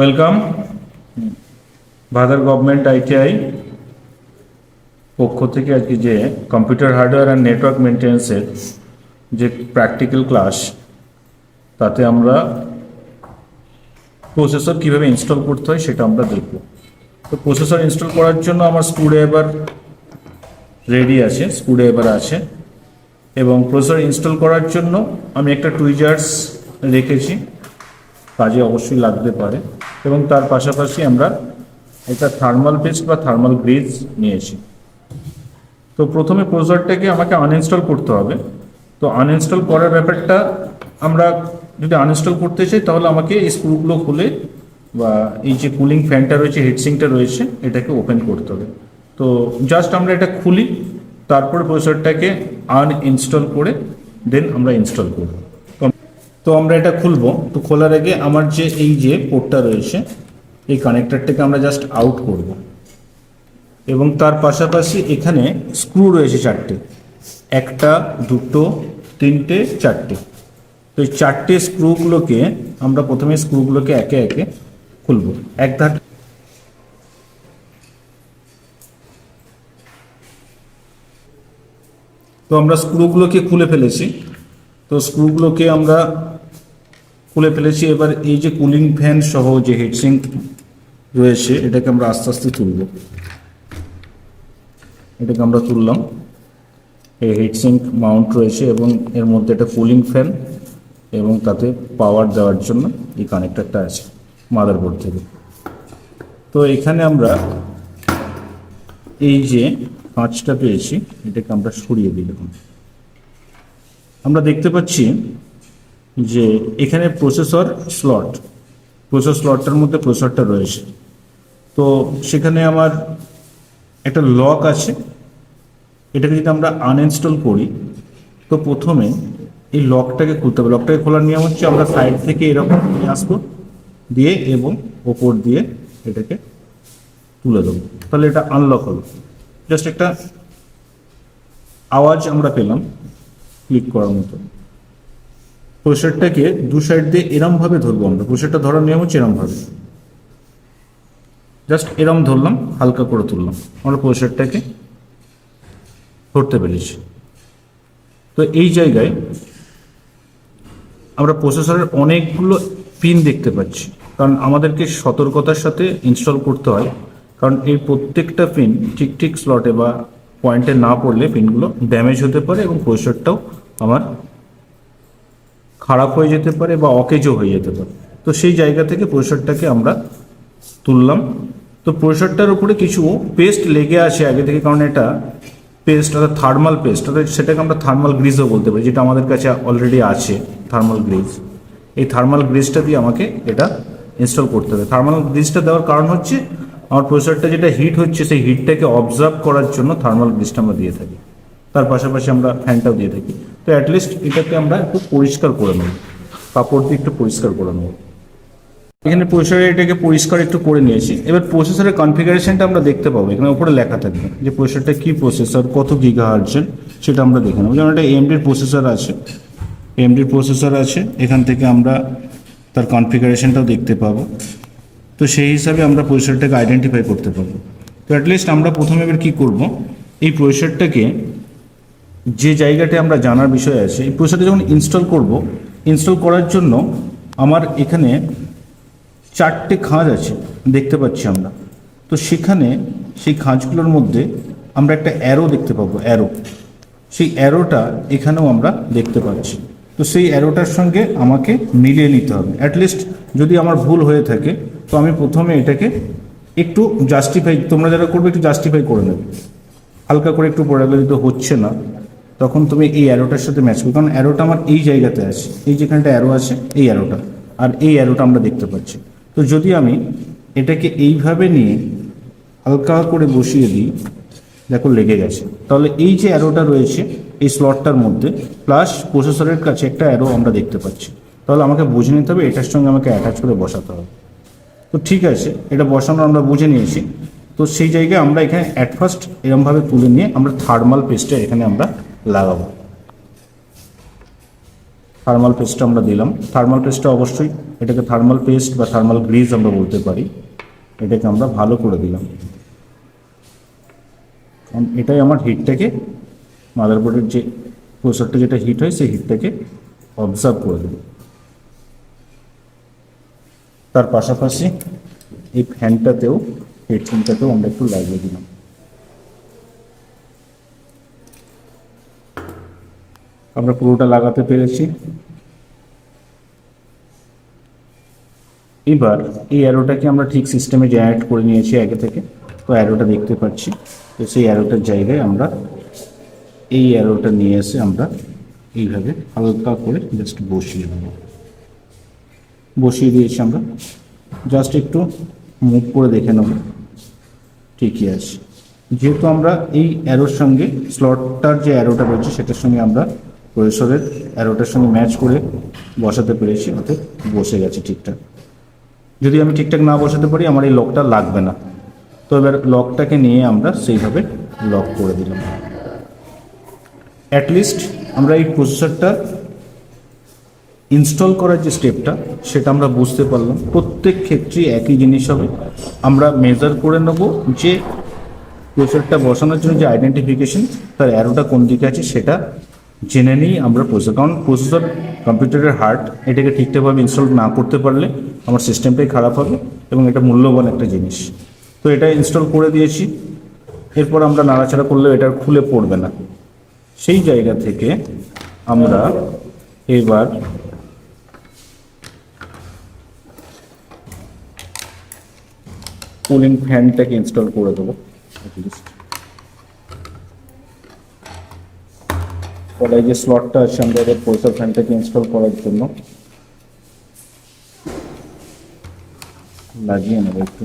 Welcome ভাদার government ITI পক্ষ থেকে আজকে যে কম্পিউটার হার্ডওয়্যার অ্যান্ড নেটওয়ার্ক মেনটেন্যান্সের যে প্র্যাকটিক্যাল ক্লাস, তাতে আমরা প্রসেসর কীভাবে ইনস্টল করতে হয় সেটা আমরা দেখব। তো প্রসেসর ইনস্টল করার জন্য আমার স্ক্রুড্রাইভার রেডি আছে, স্ক্রুড্রাইভার আছে, এবং প্রসেসর ইনস্টল করার জন্য আমি একটা টুইজার্স রেখেছি, কাজে অবশ্যই লাগতে পারে। এবং তার পাশাপাশি আমরা একটা থার্মাল পেস্ট বা থার্মাল গ্রিজ নিয়েছি। তো প্রথমে প্রসেসরটাকে আমাকে আনইনস্টল করতে হবে। তো আনইনস্টল করার ব্যাপারটা, আমরা যদি আনইনস্টল করতে চাই তাহলে আমাকে এই স্ক্রুগুলো খুলে বা এই যে কুলিং ফ্যানটা রয়েছে, হিটসিঙ্কটা রয়েছে, এটাকে ওপেন করতে হবে। তো জাস্ট আমরা এটা খুলি, তারপরে প্রসেসরটাকে আনইনস্টল করে দেন আমরা ইনস্টল করব। তো আমরা এটা খুলবো। তো খোলার আগে আমার যে এই যে পোর্টটা রয়েছে, এই কানেক্টরটাকে আমরা জাস্ট আউট করব, এবং তার পাশাপাশি এখানে স্ক্রু রয়েছে চারটে, একটা, দুটো, তিনটে, চারটে। তো এই চারটে স্ক্রুগুলোকে আমরা প্রথমে স্ক্রুগুলোকে একে একে খুলব এক ধাপ। তো আমরা স্ক্রুগুলোকে খুলে ফেলেছি। তো স্ক্রুগুলোকে আমরা খুলে ফেলেছি। এবার এই যে কুলিং ফ্যান সহ যে হিটসিঙ্ক রয়েছে, এটাকে আমরা আস্তে আস্তে তুলব। এটাকে আমরা তুললাম। এই হিটসিঙ্ক মাউন্ট রয়েছে এবং এর মধ্যে একটা কুলিং ফ্যান এবং তাতে পাওয়ার দেওয়ার জন্য এই কানেক্টরটা আছে মাদারবোর্ড থেকে। তো এখানে আমরা এই যে কাঁচটা পেয়েছি, এটাকে আমরা সরিয়ে দিই। এখন আমরা দেখতে পাচ্ছি যে এখানে প্রসেসর স্লটটার মধ্যে প্রসেসরটা রয়েছে। তো সেখানে আমার একটা লক আছে। এটাকে যদি আমরা আনইনস্টল করি, তো প্রথমে এই লকটাকে খুলতে হবে। লকটাকে খোলার নিয়ম হচ্ছে আমরা সাইড থেকে এরকম নিয়ে আসবো, দিয়ে এবং ওপর দিয়ে এটাকে তুলে দেবো, তাহলে এটা আনলক হলো। জাস্ট একটা আওয়াজ আমরা পেলাম ক্লিক করার মতো। প্রসেসরটাকে দু সাইড দিয়ে এরমভাবে ধরবো আমরা। প্রসেসরটা ধরার নিয়ম হচ্ছে এরমভাবে, জাস্ট এরম ধরলাম, হালকা করে তুললাম, আমরা প্রসেসরটাকে ধরতে পেরেছি। তো এই জায়গায় আমরা প্রসেসরের অনেকগুলো পিন দেখতে পাচ্ছি, কারণ আমাদেরকে সতর্কতার সাথে ইনস্টল করতে হয়, কারণ এই প্রত্যেকটা পিন ঠিক ঠিক স্লটে বা পয়েন্টে না পড়লে পিনগুলো ড্যামেজ হতে পারে এবং প্রসেসরটাও আমার খারাপ হয়ে যেতে পারে বা অকেজো হয়ে যেতে পারে। তো সেই জায়গা থেকে প্রসেসরটাকে আমরা তুললাম। তো প্রসেসরটার উপরে কিছু পেস্ট লেগে আছে আগে থেকে, কারণ এটা পেস্ট, অর্থাৎ থার্মাল পেস্ট, অর্থাৎ সেটাকে আমরা থার্মাল গ্রিজও বলতে পারি, যেটা আমাদের কাছে অলরেডি আছে থার্মাল গ্রিজ। এই থার্মাল গ্রিজটা দিয়ে আমাকে এটা ইনস্টল করতে হবে। থার্মাল গ্রিজটা দেওয়ার কারণ হচ্ছে আমার প্রসেসরটা যেটা হিট হচ্ছে, সেই হিটটাকে অবজার্ভ করার জন্য থার্মাল গ্রিজটা আমরা দিয়ে থাকি। তার পাশাপাশি আমরা ফ্যানটাও দিয়ে থাকি। তো অ্যাটলিস্ট এটাকে আমরা একটু পরিষ্কার করে নেব, কাপড় দিয়ে একটু পরিষ্কার করে নেব। এখানে প্রসেসরে এটাকে পরিষ্কার একটু করে নিয়েছি। এবার প্রসেসরের কনফিগারেশনটা আমরা দেখতে পাবো, এখানে উপরে লেখা থাকবে যে প্রসেসরটা কী প্রসেসর, কত গিগাহার্টজের, সেটা আমরা দেখে নেব। যেমন একটা এএমডির প্রসেসর আছে, এখান থেকে আমরা তার কনফিগারেশনটাও দেখতে পাবো। তো সেই হিসাবে আমরা প্রসেসরটাকে আইডেন্টিফাই করতে পারবো। তো অ্যাটলিস্ট আমরা প্রথমে এবার কী করব, এই প্রসেসরটাকে যে জায়গাটা আমরা জানার বিষয় আছে, এই প্রসেসরটা যখন ইনস্টল করার জন্য আমার এখানে চারটে খাঁজ আছে দেখতে পাচ্ছি আমরা। তো সেখানে সেই খাঁজগুলোর মধ্যে আমরা একটা অ্যারো দেখতে পাবো, সেই অ্যারোটা এখানেও আমরা দেখতে পাচ্ছি। তো সেই অ্যারোটার সঙ্গে আমাকে মিলিয়ে নিতে হবে। অ্যাটলিস্ট যদি আমার ভুল হয়ে থাকে, তো আমি প্রথমে এটাকে একটু জাস্টিফাই, তোমরা যারা করবে একটু জাস্টিফাই করে নেবে, হালকা করে একটু পড়ে গেলে তো হচ্ছে না, তখন তুমি এই অ্যারোটার সাথে ম্যাচ করো, কারণ অ্যারোটা আমার এই জায়গাতে আছে, এই যেখানটা অ্যারো আছে এই অ্যারোটা, আর এই অ্যারোটা আমরা দেখতে পাচ্ছি। তো যদি আমি এটাকে এইভাবে নিয়ে হালকা করে বসিয়ে দিই, দেখো লেগে গেছে, তাহলে এই যে অ্যারোটা রয়েছে এই স্লটটার মধ্যে প্লাস প্রসেসরের কাছে একটা অ্যারো আমরা দেখতে পাচ্ছি, তাহলে আমাকে বুঝে নিতে হবে এটার সঙ্গে আমাকে অ্যাটাচ করে বসাতে হবে। তো ঠিক আছে, এটা বসানো আমরা বুঝে নিয়েছি। তো সেই জায়গায় আমরা এখানে অ্যাট ফার্স্ট এরমভাবে তুলে নিয়ে আমরা থার্মাল পেস্টটা এখানে আমরা লাগাবো। থার্মাল পেস্টটা আমরা দিলাম। থার্মাল পেস্টটা অবশ্যই, এটাকে থার্মাল পেস্ট বা থার্মাল গ্রিজ আমরা বলতে পারি। এটাকে আমরা ভালো করে দিলাম, কারণ এটাই আমার হিটটাকে, মাদারবোর্ডের যে প্রসেসরটা যেটা হিট হয় সেই হিটটাকে অবজার্ভ করে দেবে। তার পাশাপাশি এই ফ্যানটাতেও, হেডফোনটাতেও আমরা একটু লাগিয়ে দিলাম। আমরা পুরোটা লাগাতে পেরেছি। এবার এই অ্যারোটাকে আমরা ঠিক সিস্টেমে জেনারেট করে নিয়েছি আগে থেকে, তো অ্যারোটা দেখতে পাচ্ছি। তো সেই অ্যারোটার জায়গায় আমরা এই অ্যারোটা নিয়ে এসে আমরা এইভাবে হালকা করে জাস্ট বসিয়ে দেব। বসিয়ে দিয়েছি আমরা, জাস্ট একটু মুভ করে দেখে নেব ঠিকই আছে। যেহেতু আমরা এই অ্যারোর সঙ্গে স্লটটার যে অ্যারোটা রয়েছে সেটার সঙ্গে আমরা প্রসেসরের অ্যারোটার সঙ্গে ম্যাচ করে বসাতে পেরেছি, অর্থাৎ বসে গেছে ঠিকঠাক। যদি আমি ঠিকঠাক না বসাতে পারি আমার এই লকটা লাগবে না। তো এবার লকটাকে নিয়ে আমরা সেইভাবে লক করে দিলাম। অ্যাটলিস্ট আমরা এই প্রসেসরটা ইনস্টল করার যে স্টেপটা সেটা আমরা বুঝতে পারলাম। প্রত্যেক ক্ষেত্রেই একই জিনিস হবে, আমরা মেজার করে নেব যে প্রসেসরটা বসানোর জন্য যে আইডেন্টিফিকেশন, তার অ্যারোটা কোন দিকে আছে সেটা জেনে নিই আমরা প্রসেসর। কারণ প্রসেসর কম্পিউটারের হার্ট, এটাকে ঠিকঠাকভাবে ইনস্টল না করতে পারলে আমার সিস্টেমটাই খারাপ হবে এবং এটা মূল্যবান একটা জিনিস। তো এটা ইনস্টল করে দিয়েছি, এরপর আমরা নাড়াচাড়া করলেও এটা খুলে পড়বে না। সেই জায়গা থেকে আমরা এবার কুলিং ফ্যানটাকে ইনস্টল করে দেবো। এই যে স্লটটা আছে আমাদের প্রসেসর ফ্যানটাকে ইনস্টল করার জন্য লাগিয়ে নেব একটু।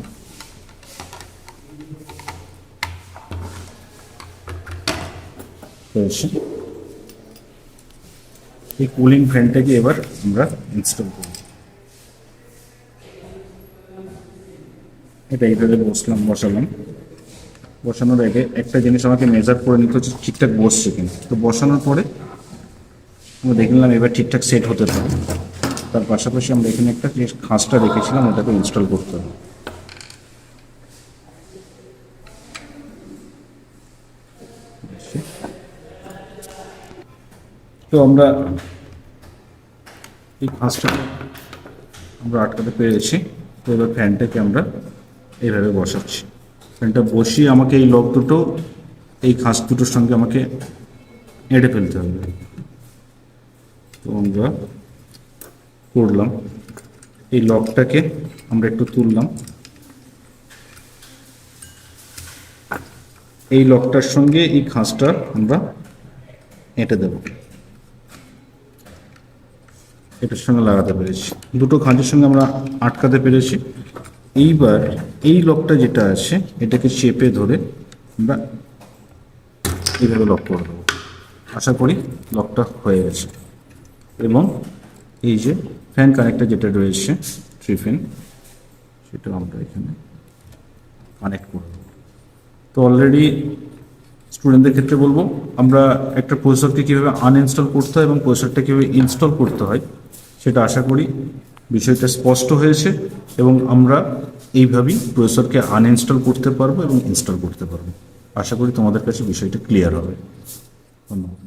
এই কুলিং ফ্যানটাকে এবার আমরা ইনস্টল করব। এটা এইভাবে বসালাম। বসানোর আগে একটা জিনিস আমাকে মেজার করে নিতে হচ্ছে ঠিকঠাক বসছে কিনা। তো বসানোর পরে আমরা দেখে নিলাম এবার ঠিকঠাক সেট হতে পারে। তার পাশাপাশি আমরা এখানে একটা যে খাঁজটা রেখেছিলাম ওটাকে ইনস্টল করতে হবে। তো আমরা এই খাঁজটাকে আমরা আটকাতে পেরেছি। তো এবার ফ্যানটাকে আমরা এইভাবে বসাচ্ছি। ফ্যানটা বসিয়ে আমাকে এই লক দুটো এই খাঁজ দুটোর সঙ্গে আমাকে এঁটে ফেলতে হবে। তো আমরা করলাম, এই লকটাকে আমরা একটু তুললাম, এই লকটার সঙ্গে এই খাঁজটা আমরা এঁটে দেব। এটার সঙ্গে লাগাতে পেরেছি, দুটো খাঁজের সঙ্গে আমরা আটকাতে পেরেছি। এইবার এই লকটা যেটা আছে এটাকে চেপে ধরে আমরা এইভাবে লক করে দেবো। আশা করি লকটা হয়ে গেছে। এবং এই যে ফ্যান কানেক্টর যেটা রয়েছে 3 পিন, সেটা আমরা এখানে কানেক্ট করে দেবো। তো অলরেডি স্টুডেন্টদের ক্ষেত্রে বলবো, আমরা একটা প্রসেসরকে কীভাবে আনইনস্টল করতে হয় এবং প্রসেসরটা কীভাবে ইনস্টল করতে হয় সেটা আশা করি বিষয়টা স্পষ্ট হয়েছে এবং আমরা এইভাবেই প্রসেসরকে আনইনস্টল করতে পারবো এবং ইনস্টল করতে পারবো। আশা করি তোমাদের কাছে বিষয়টা ক্লিয়ার হবে। ধন্যবাদ।